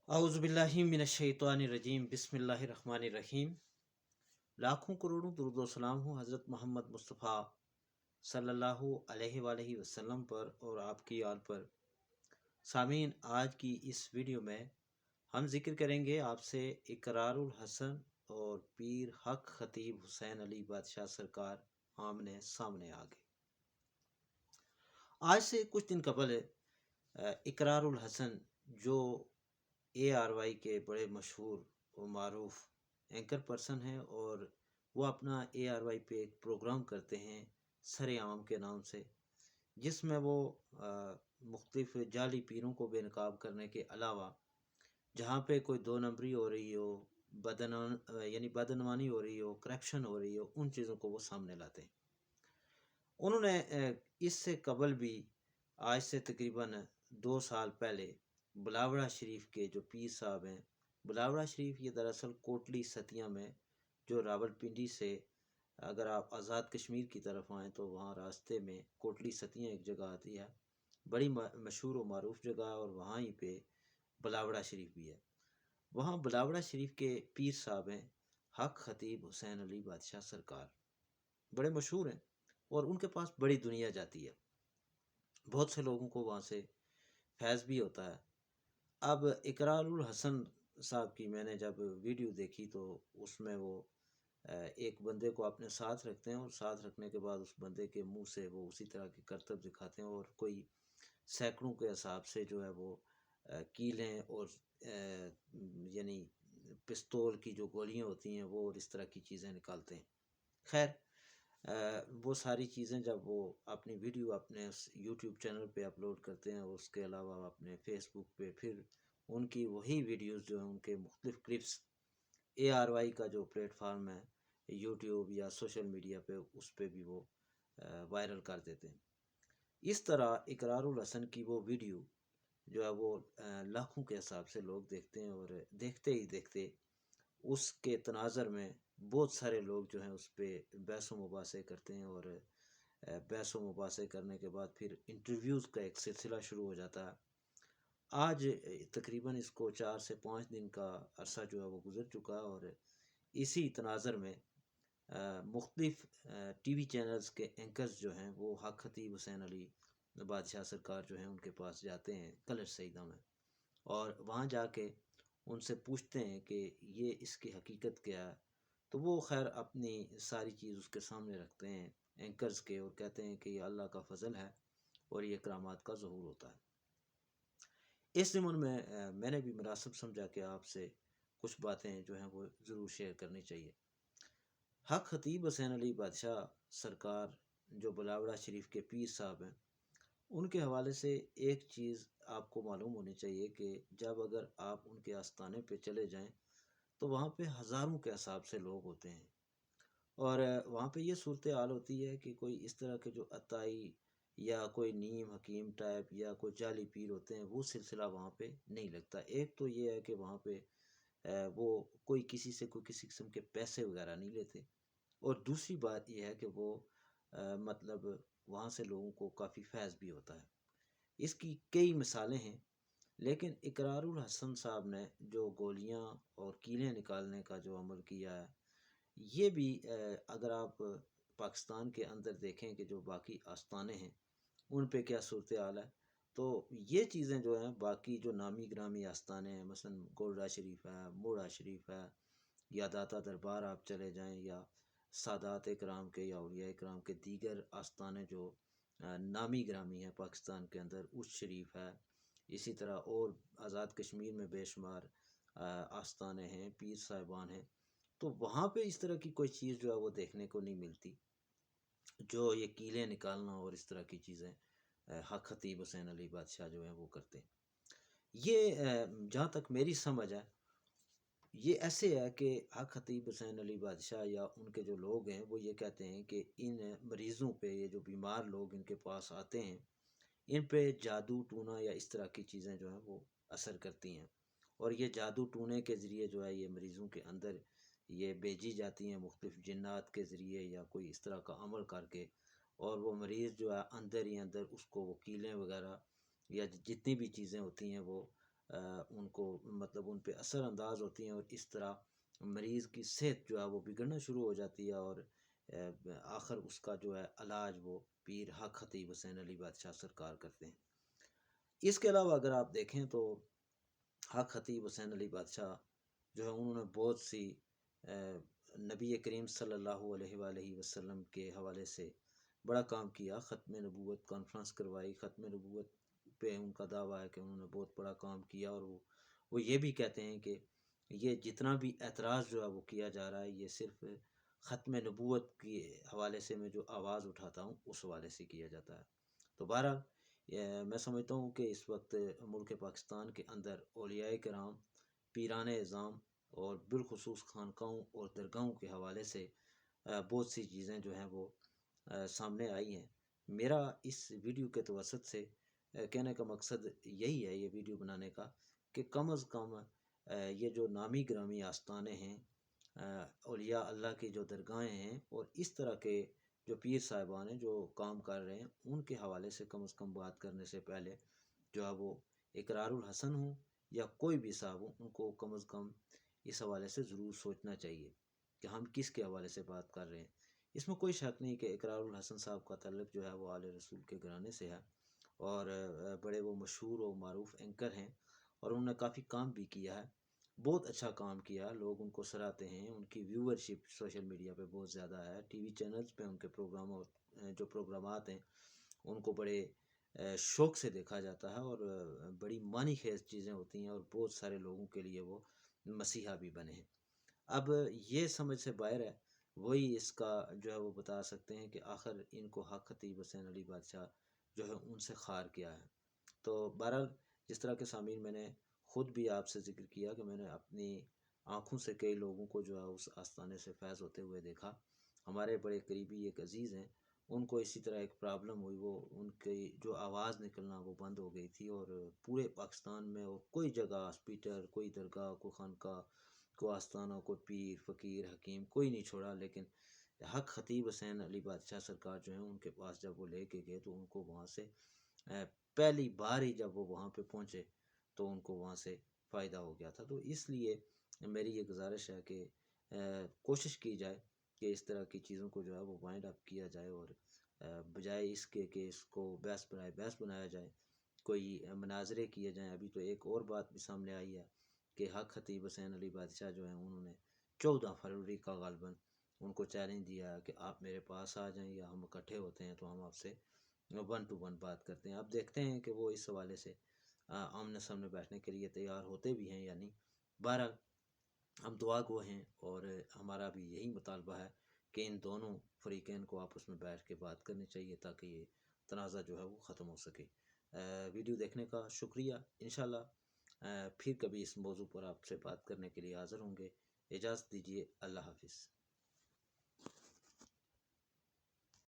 اعوذ باللہ من الشیطان الرجیم، بسم اللہ الرحمن الرحیم۔ لاکھوں کروڑوں درود و سلام ہو حضرت محمد مصطفیٰ صلی اللہ علیہ وآلہ وسلم پر اور آپ کی آل پر۔ سامعین، آج کی اس ویڈیو میں ہم ذکر کریں گے آپ سے اقرار الحسن اور پیر حق خطیب حسین علی بادشاہ سرکار آمنے سامنے آگے۔ آج سے کچھ دن قبل اقرار الحسن جو ARY کے بڑے مشہور و معروف اینکر پرسن ہیں، اور وہ اپنا ARY پہ ایک پروگرام کرتے ہیں سر عام کے نام سے، جس میں وہ مختلف جعلی پیروں کو بے نقاب کرنے کے علاوہ جہاں پہ کوئی دو نمبری ہو رہی ہو، بدعنوانی ہو رہی ہو، کرپشن ہو رہی ہو، ان چیزوں کو وہ سامنے لاتے ہیں۔ انہوں نے اس سے قبل بھی آج سے تقریباً 2 سال پہلے بلاوڑا شریف کے جو پیر صاحب ہیں، بلاوڑا شریف یہ دراصل کوٹلی ستیاں میں جو راول پنڈی سے اگر آپ آزاد کشمیر کی طرف آئیں تو وہاں راستے میں کوٹلی ستیاں ایک جگہ آتی ہے، بڑی مشہور و معروف جگہ، اور وہاں ہی پہ بلاوڑا شریف بھی ہے۔ وہاں بلاوڑا شریف کے پیر صاحب ہیں حق خطیب حسین علی بادشاہ سرکار، بڑے مشہور ہیں، اور ان کے پاس بڑی دنیا جاتی ہے، بہت سے لوگوں کو وہاں سے فیض بھی ہوتا ہے۔ اب اقرار الحسن صاحب کی میں نے جب ویڈیو دیکھی تو اس میں وہ ایک بندے کو اپنے ساتھ رکھتے ہیں، اور ساتھ رکھنے کے بعد اس بندے کے منہ سے وہ اسی طرح کے کرتب دکھاتے ہیں، اور کوئی سینکڑوں کے حساب سے جو ہے وہ کیلیں اور یعنی پستول کی جو گولیاں ہوتی ہیں وہ اور اس طرح کی چیزیں نکالتے ہیں۔ خیر، وہ ساری چیزیں جب وہ اپنی ویڈیو اپنے یوٹیوب چینل پہ اپلوڈ کرتے ہیں، اور اس کے علاوہ اپنے فیس بک پہ پھر ان کی وہی ویڈیوز جو ہیں ان کے مختلف کلپس ARY کا جو پلیٹ فارم ہے یوٹیوب یا سوشل میڈیا پہ، اس پہ بھی وہ وائرل کر دیتے ہیں۔ اس طرح اقرار الحسن کی وہ ویڈیو جو ہے وہ لاکھوں کے حساب سے لوگ دیکھتے ہیں، اور دیکھتے ہی دیکھتے اس کے تناظر میں بہت سارے لوگ جو ہیں اس پہ بحث و مباحثے کرتے ہیں، اور بحث و مباحثے کرنے کے بعد پھر انٹرویوز کا ایک سلسلہ شروع ہو جاتا ہے۔ آج تقریباً اس کو 4 سے 5 دن کا عرصہ جو ہے وہ گزر چکا ہے، اور اسی تناظر میں مختلف ٹی وی چینلز کے اینکرز جو ہیں وہ حق خطیب حسین علی بادشاہ سرکار جو ہیں ان کے پاس جاتے ہیں کلر سیدہ میں، اور وہاں جا کے ان سے پوچھتے ہیں کہ یہ اس کی حقیقت کیا ہے۔ تو وہ خیر اپنی ساری چیز اس کے سامنے رکھتے ہیں اینکرز کے، اور کہتے ہیں کہ یہ اللہ کا فضل ہے اور یہ کرامات کا ظہور ہوتا ہے۔ اس ضمن میں نے بھی مناسب سمجھا کہ آپ سے کچھ باتیں جو ہیں وہ ضرور شیئر کرنی چاہیے۔ حق خطیب حسین علی بادشاہ سرکار جو بلاوڑا شریف کے پیر صاحب ہیں، ان کے حوالے سے ایک چیز آپ کو معلوم ہونی چاہیے کہ جب اگر آپ ان کے آستانے پہ چلے جائیں تو وہاں پہ ہزاروں کے حساب سے لوگ ہوتے ہیں، اور وہاں پہ یہ صورتحال ہوتی ہے کہ کوئی اس طرح کے جو عطائی یا کوئی نیم حکیم ٹائپ یا کوئی جعلی پیر ہوتے ہیں وہ سلسلہ وہاں پہ نہیں لگتا۔ ایک تو یہ ہے کہ وہاں پہ وہ کوئی کسی سے کوئی کسی قسم کے پیسے وغیرہ نہیں لیتے، اور دوسری بات یہ ہے کہ وہ مطلب وہاں سے لوگوں کو کافی فیض بھی ہوتا ہے۔ اس کی کئی مثالیں ہیں، لیکن اقرار الحسن صاحب نے جو گولیاں اور کیلیں نکالنے کا جو عمل کیا ہے، یہ بھی اگر آپ پاکستان کے اندر دیکھیں کہ جو باقی آستانے ہیں ان پہ کیا صورتحال ہے، تو یہ چیزیں جو ہیں باقی جو نامی گرامی آستانے ہیں، مثلا گولڈا شریف ہے، موڑا شریف ہے، یا داتا دربار آپ چلے جائیں، یا سادات اکرام کے یا اولیاء اکرام کے دیگر آستانے جو نامی گرامی ہیں پاکستان کے اندر، اس شریف ہے، اسی طرح اور آزاد کشمیر میں بے شمار آستانے ہیں، پیر صاحبان ہیں، تو وہاں پہ اس طرح کی کوئی چیز جو ہے وہ دیکھنے کو نہیں ملتی جو یہ کیلیں نکالنا اور اس طرح کی چیزیں حق خطیب حسین علی بادشاہ جو ہیں وہ کرتے ہیں۔ یہ جہاں تک میری سمجھ ہے، یہ ایسے ہے کہ حق خطیب حسین علی بادشاہ یا ان کے جو لوگ ہیں وہ یہ کہتے ہیں کہ ان مریضوں پہ، یہ جو بیمار لوگ ان کے پاس آتے ہیں، ان پہ جادو ٹونا یا اس طرح کی چیزیں جو ہیں وہ اثر کرتی ہیں، اور یہ جادو ٹونے کے ذریعے جو ہے یہ مریضوں کے اندر یہ بھیجی جاتی ہیں مختلف جنات کے ذریعے یا کوئی اس طرح کا عمل کر کے، اور وہ مریض جو ہے اندر ہی اندر اس کو وہ کیلیں وغیرہ یا جتنی بھی چیزیں ہوتی ہیں وہ ان کو مطلب ان پہ اثر انداز ہوتی ہیں، اور اس طرح مریض کی صحت جو ہے وہ بگڑنا شروع ہو جاتی ہے، اور آخر اس کا جو ہے علاج وہ پیر حق خطیب حسین علی بادشاہ سرکار کرتے ہیں۔ اس کے علاوہ اگر آپ دیکھیں تو حق خطیب حسین علی بادشاہ جو ہے انہوں نے بہت سی نبی کریم صلی اللہ علیہ وآلہ وسلم کے حوالے سے بڑا کام کیا، ختم نبوت کانفرنس کروائی، ختم نبوت پہ ان کا دعویٰ ہے کہ انہوں نے بہت بڑا کام کیا، اور وہ یہ بھی کہتے ہیں کہ یہ جتنا بھی اعتراض جو ہے وہ کیا جا رہا ہے یہ صرف ختم نبوت کے حوالے سے میں جو آواز اٹھاتا ہوں اس حوالے سے کیا جاتا ہے۔ تو بہرحال میں سمجھتا ہوں کہ اس وقت ملک پاکستان کے اندر اولیاء کرام، پیران اعظام اور بالخصوص خانقاہوں اور درگاہوں کے حوالے سے بہت سی چیزیں جو ہیں وہ سامنے آئی ہیں۔ میرا اس ویڈیو کے توسط سے کہنے کا مقصد یہی ہے، یہ ویڈیو بنانے کا، کہ کم از کم یہ جو نامی گرامی آستانے ہیں، اولیاء اللہ کی جو درگاہیں ہیں، اور اس طرح کے جو پیر صاحبان ہیں جو کام کر رہے ہیں، ان کے حوالے سے کم از کم بات کرنے سے پہلے جو ہے وہ اقرار الحسن ہوں یا کوئی بھی صاحب ہوں، ان کو کم از کم اس حوالے سے ضرور سوچنا چاہیے کہ ہم کس کے حوالے سے بات کر رہے ہیں۔ اس میں کوئی شک نہیں کہ اقرار الحسن صاحب کا تعلق جو ہے وہ آل رسول کے گھرانے سے ہے، اور بڑے وہ مشہور و معروف اینکر ہیں، اور انہوں نے کافی کام بھی کیا ہے، بہت اچھا کام کیا، لوگ ان کو سراہتے ہیں، ان کی ویورشپ سوشل میڈیا پہ بہت زیادہ ہے، ٹی وی چینلز پہ ان کے جو پروگرامات ہیں ان کو بڑے شوق سے دیکھا جاتا ہے، اور بڑی معنی خیز چیزیں ہوتی ہیں، اور بہت سارے لوگوں کے لیے وہ مسیحا بھی بنے ہیں۔ اب یہ سمجھ سے باہر ہے، وہی اس کا جو ہے وہ بتا سکتے ہیں کہ آخر ان کو حق خطیب حسین علی بادشاہ جو ہے ان سے خار کیا ہے۔ تو بہرحال جس طرح کے سامعین میں نے خود بھی آپ سے ذکر کیا کہ میں نے اپنی آنکھوں سے کئی لوگوں کو جو ہے اس آستانے سے فیض ہوتے ہوئے دیکھا۔ ہمارے بڑے قریبی ایک عزیز ہیں، ان کو اسی طرح ایک پرابلم ہوئی، وہ ان کی جو آواز نکلنا وہ بند ہو گئی تھی، اور پورے پاکستان میں اور کوئی جگہ ہاسپیٹل، کوئی درگاہ، کوئی خانقاہ، کوئی آستانہ، کوئی پیر فقیر حکیم کوئی نہیں چھوڑا، لیکن حق خطیب حسین علی بادشاہ سرکار جو ہیں ان کے پاس جب وہ لے کے گئے تو ان کو وہاں سے پہلی بار ہی جب وہ وہاں پہ پہنچے تو ان کو وہاں سے فائدہ ہو گیا تھا۔ تو اس لیے میری یہ گزارش ہے کہ کوشش کی جائے کہ اس طرح کی چیزوں کو جو ہے وہ وائنڈ اپ کیا جائے، اور بجائے اس کے کہ اس کو بحث بنایا جائے، کوئی مناظرے کیے جائیں۔ ابھی تو ایک اور بات بھی سامنے آئی ہے کہ حق خطیب حسین علی بادشاہ جو ہیں انہوں نے 14 فروری کا غالباً ان کو چیلنج دیا ہے کہ آپ میرے پاس آ جائیں یا ہم اکٹھے ہوتے ہیں تو ہم آپ سے 1 to 1 بات کرتے ہیں۔ اب دیکھتے ہیں کہ وہ اس حوالے سے آمنے سامنے بیٹھنے کے لیے تیار ہوتے بھی ہیں یا نہیں۔ بہرحال ہم دعا گو ہیں، اور ہمارا بھی یہی مطالبہ ہے کہ ان دونوں فریقین کو آپس میں بیٹھ کے بات کرنی چاہیے تاکہ یہ تنازع جو ہے وہ ختم ہو سکے۔ ویڈیو دیکھنے کا شکریہ۔ انشاءاللہ پھر کبھی اس موضوع پر آپ سے بات کرنے کے لیے حاضر ہوں گے۔ اجازت دیجیے، اللہ حافظ۔